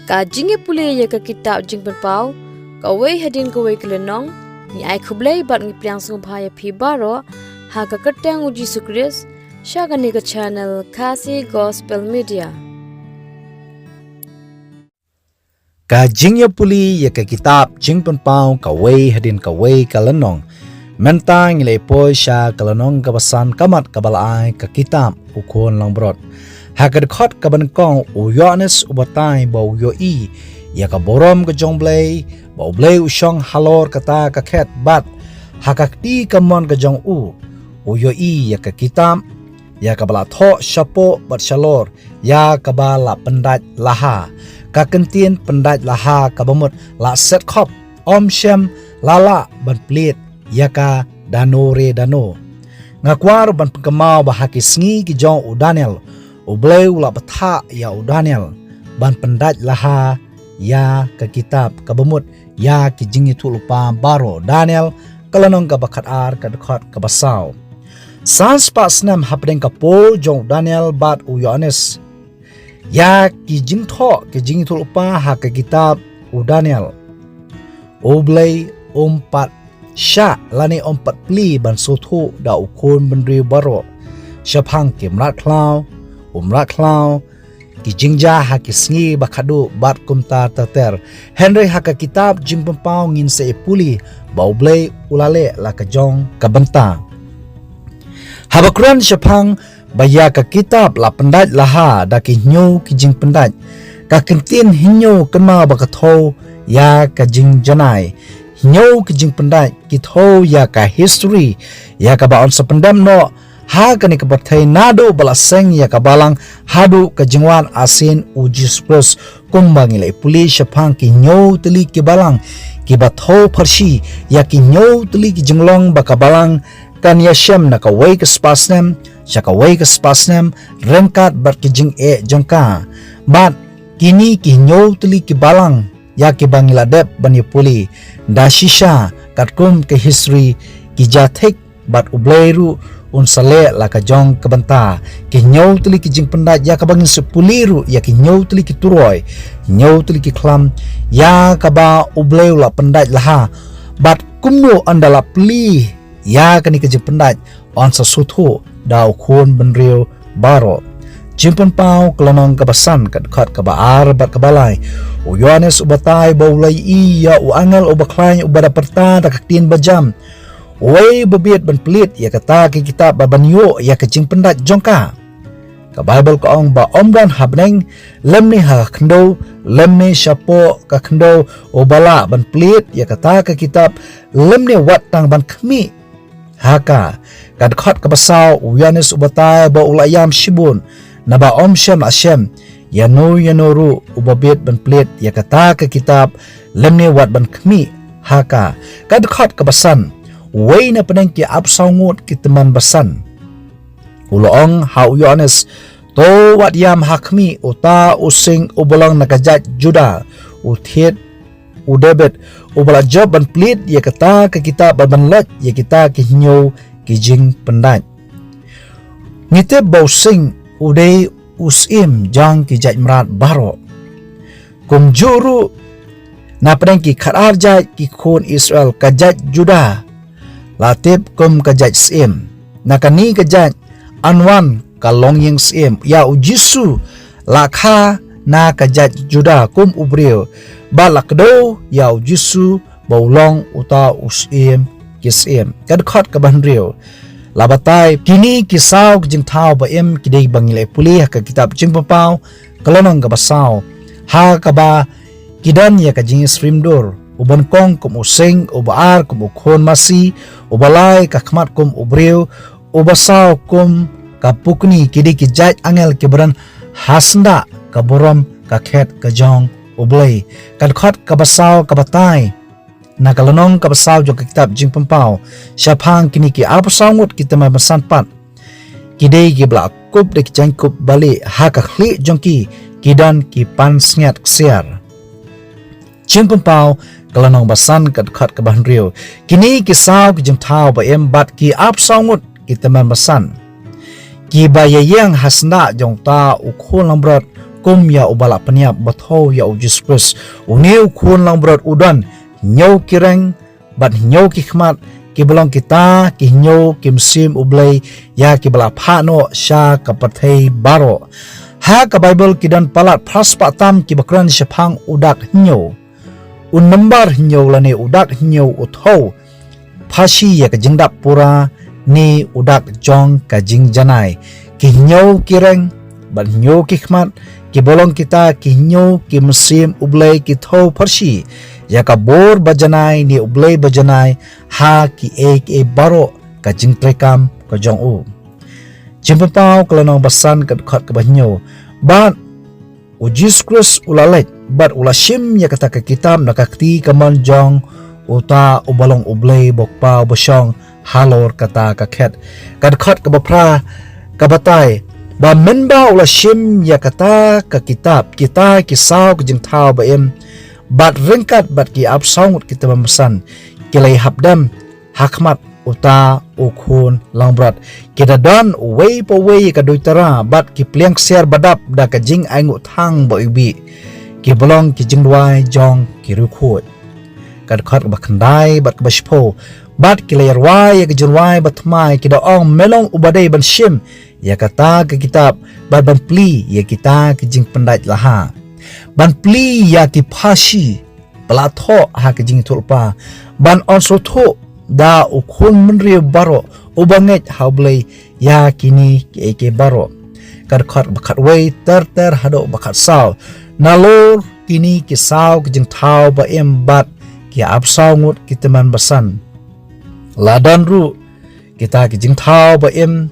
ka jinge pule ya ka kitab jing pau ka wei hadin ka wei kelenong ni ai khublei bat ngi plyang sung phaya phi baro ha ka katang uji sukris shagani ka channel Kasi Gospel Media ka jingya puli ya ka kitab jing pau ka wei hadin ka wei kelenong mentang le po sha kelenong ka basan kamat ka balai ka kitab ukon lang brot Hagar khot ka ban kong u Yohanes ubatai bau yo I ya ka borom ka jongblei bau blei u shong halor kata ka khet bat hakakti ka mon ka jong u yo I ya ka kitam ya ka bala tho shapo bat shalor ya ka bala pendat laha ka kentien pendat laha ka bamut la set khop om shem lala ban plit ya ka dano re dano ngakwar ban pengkemau bahaki sngi ki jong u Daniel Ubleu la batha ya u Daniel ban pendat laha ya ke kitab kabemut ya ki jingi tu lupa baro Daniel kalanong ka bakat ar ka dekat ka basau sans pas nam hapdeng ka pol jong Daniel bat u Yohanes ya ki jing tho ki jingi tu lupa ha ke kitab u Daniel Ublei umpat sha lani umpat pli ban sothu da ukun bendri baro syapang ki mrat klau umrat klau ki jingja haki sngi bakadu bat kumta tater Henry haka kitab jing pempau ngin se puli baublei ulale la ka jong ka benta habakran syapang baya ka kitab la pendat laha da ki nyu ki jing pendat ka kentin hinyo kenma bakatho ya ka jing janai hinyo ki jing pendat ki tho ya ka history ya ka baon sependam no ha kani ka bathai nado balaseng ya ka balang hadu ka jingwan asin uji spurs kumbang ile pulis syapang ki nyo teli ki balang ki batho pharsi ya ki nyo teli ki jinglong baka balang kan ya shem na ka wei ka spasnem syaka wei ka spasnem rengkat bat ki jing e jongka bat kini ki nyo teli ki balang ya ki bangila dep bani puli dashisha katkum ke history ki jathek bat ubleiru unsale la ka jong kabanta ki nyau tuli ki jing pendat ya ka bangin sepuliru ya ki nyau tuli ki turoi nyau tuli ki klam ya ka ba ubleu la pendat laha bat kumno andala pli ya ka ni ki jing pendat on sa suthu dau khon benriu baro jimpen pau kelanong ka basan ka khat ka baar bat ka balai u Yohanes ubatai baulai I ya u angel ubaklai ubada perta da kaktin bajam Wei bebiet ban pelit ya kata ki kitab babanyo ya kecing pendat jongka ka Bible ka ong ba omdan habneng lemni ha khndo lemni syapo ka khndo obala ban pelit ya kata ka kitab lemni wat tang ban khmi haka kad khot ka basau Yohanes ubatai ba ulayam shibun na ba om shem ashem yanoru ubabiet ban pelit ya kata ka kitab lemni wat ban khmi haka kad khot ka basan Wei na peneng ki apsaungut ki teman basan uloong hau Yohanes to wat yam hakmi uta using ubolang nakajat Juda uthiet udebet ubala job ban plit ya kata ke kita banlat ya kita ki nyo ki jing pendat ngite bausing udei usim jang ki jat mrat baro kum juru na peneng ki kharar jat ki khon Israel kajat Juda Latip kum kajat sim nakani kajat anwan kalong yang sim ya ujisu lakha na kajat Juda kum ubril balakdo ya ujisu baulong uta usim kisim kad khot ka banril labatai kini kisau jing thau ba em kidei bangile puli ka kitab jing papau kalonong ka basau ha ka ba kidan ya ka jing stream door uban kong kum using ubaar kum ukhon masi ubalai ka khmat kum ubreu ubasau kum ka pukni kidi ki jaj angel kibran hasnda ka borom ka khet ka jong ublei kad khot ka basau ka batai na kalanong ka basau jo ka kitab jing pampau syapang kini ki apasangut kita ma basan pat kidei ki bla kup de ki jang kup bali ha ka khli jongki kidan ki pan sngat ksiar jing pampau kalanong basan kad khat ka banriu kini ki saw ki jing thau ba em bat ki apsaungut kita ma basan ki bayayang hasna jong ta ukhol lambrot hukum ya ubala peniap batho ya ujus Kristus uneu kun lang berat udan nyau kireng bat nyau kikmat ki belong kita ki nyau kim sim ublay ya ki bala phano sha kapathei baro ha ka Bible kidan palat praspa tam ki bakran shapang udak nyau un number nyau lane udak nyau utho phashi ya ka jingdap pura ni udak jong ka jing janai ki nyau kireng bat nyau kikmat ki bolong kita ki nyau ki musim ublay ki tho pharshi ya ka bor bajanai ni ublay bajanai ha ki e baro ka jing prekam ka jong u jimpau kalanong basan ka khat ka banyo ban ujis Kristus ulalek bat ulashim ya kata ka kitab nakakti kaman jong uta ubalong ublay bokpa bosong halor kata ka khet kad khat ka bapra ka batay ba menba ulashim ya kata ka kitab kita kisau ka jing thau ba em bat ringkat bat ki apsaung kita memesan kilai habdam hakmat uta ukhun langbrat kita don way po way ka doitara bat ki pliang share badap da ka jing aingu thang bo ibi ki bolong ki jing duai jong ki rukhut kad khat ba khandai bat ka bashpo bat ki layar wai ka jurwai bat mai ki da ong melong ubadai ban shim ya kata ka kitab bat ban pli ya kita ki jing pandai laha ban pli ya ki phashi palatho ha ki jing tulpa ban onso tho da ukhun menri baro ubanget haublay ya kini ki eke baro kad khat bakat wei ter hado bakat saw nalor kini ki saw ki jing thau ba em bat ki apsaw ngut ki teman basan ladan ru kita ki jing thau ba em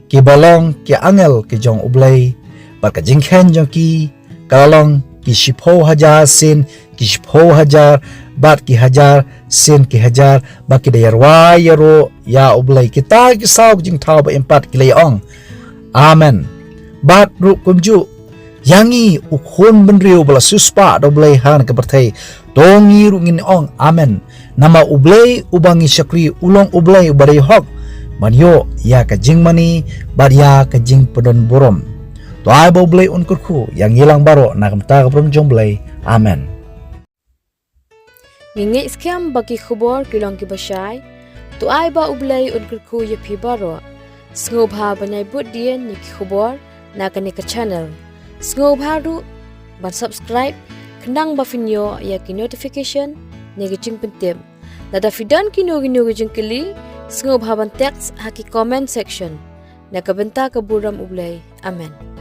ki balong ki angel ki jong ublay bat ka jing khen jong ki kalong ki shipho hajar sin ki shipho hajar bat ki hajar sin ki hajar baki dayar wayaro ya ublay kita ki saw jing thau ba empat ki layong amen bat ru kumju yangi ukhun benriu bala suspa doblay han ka berthai dongi ru ngin ong amen nama ublay ubangi syakri ulong ublay ubadai hok manyo ya ka jing mani bat ya ka jing pedon borom to ai bo blay un kurku yang hilang baro nak mta ka prom jong blay amen Ngingay skam bagi khubor kilong ki bashay tu ai ba ublay un kurku ya phi baro sngob ha banay bud dien ni ki khubor na kani ka channel sngob ha ru ban subscribe kendang ba finyo ya ki notification ni ki jing pentem na da fidan ki no jing kili sngob ha ban text ha ki comment section na ka benta ka buram ublay amen